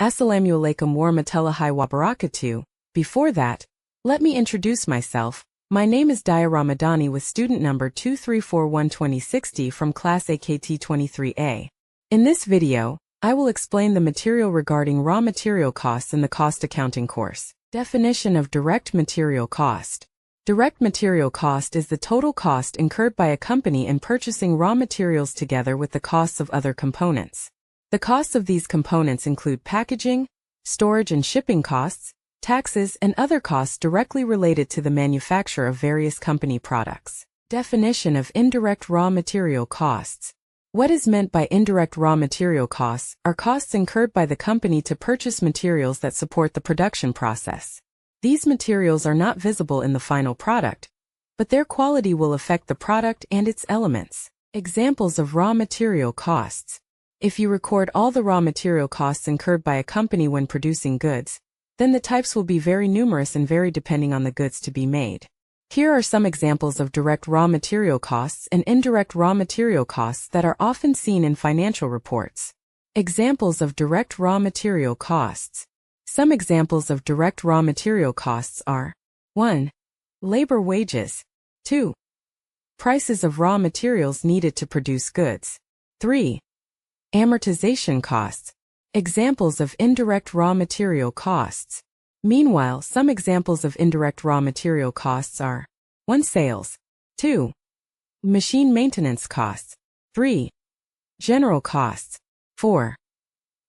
Assalamualaikum warahmatullahi wabarakatuh. Before that, let me introduce myself. My name is Diah Ramadhani with student number 23412060 from class AKT 23A. In this video, I will explain the material regarding raw material costs in the cost accounting course. Definition of direct material cost. Direct material cost is the total cost incurred by a company in purchasing raw materials together with the costs of other components. The costs of these components include packaging, storage and shipping costs, taxes, and other costs directly related to the manufacture of various company products. Definition of indirect raw material costs. What is meant by indirect raw material costs are costs incurred by the company to purchase materials that support the production process. These materials are not visible in the final product, but their quality will affect the product and its elements. Examples of raw material costs. If you record all the raw material costs incurred by a company when producing goods, then the types will be very numerous and vary depending on the goods to be made. Here are some examples of direct raw material costs and indirect raw material costs that are often seen in financial reports. Examples of direct raw material costs. Some examples of direct raw material costs are 1. Labor wages. 2. Prices of raw materials needed to produce goods. 3. Amortization costs. Examples of indirect raw material costs. Meanwhile, some examples of indirect raw material costs are 1. Sales. 2. Machine maintenance costs. 3. General costs. 4.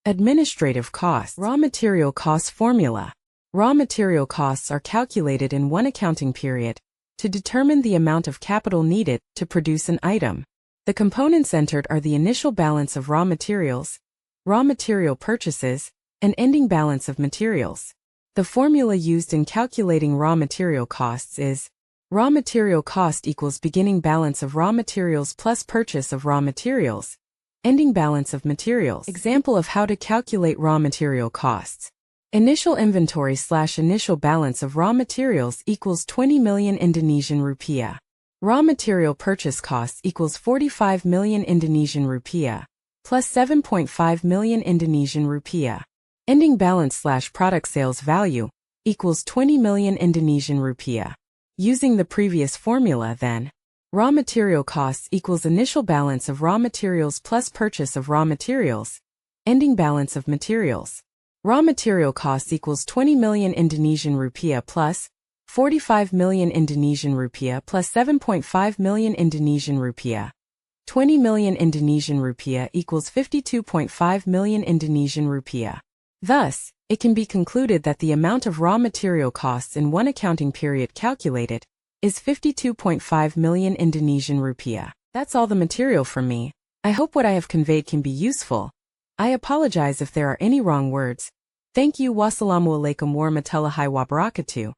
Administrative costs. Raw material costs formula. Raw material costs are calculated in one accounting period to determine the amount of capital needed to produce an item. The components entered are the initial balance of raw materials, raw material purchases, and ending balance of materials. The formula used in calculating raw material costs is raw material cost equals beginning balance of raw materials plus purchase of raw materials, ending balance of materials. Example of how to calculate raw material costs. Initial inventory / initial balance of raw materials equals 20 million Indonesian rupiah. Raw material purchase costs equals 45 million Indonesian rupiah plus 7.5 million Indonesian rupiah. Ending balance / product sales value equals 20 million Indonesian rupiah. Using the previous formula then, raw material costs equals initial balance of raw materials plus purchase of raw materials, ending balance of materials. Raw material costs equals 20 million Indonesian rupiah plus 45 million Indonesian rupiah plus 7.5 million Indonesian rupiah. 20 million Indonesian rupiah equals 52.5 million Indonesian rupiah. Thus, it can be concluded that the amount of raw material costs in one accounting period calculated is 52.5 million Indonesian rupiah. That's all the material from me. I hope what I have conveyed can be useful. I apologize if there are any wrong words. Thank you. Wassalamualaikum warahmatullahi wabarakatuh.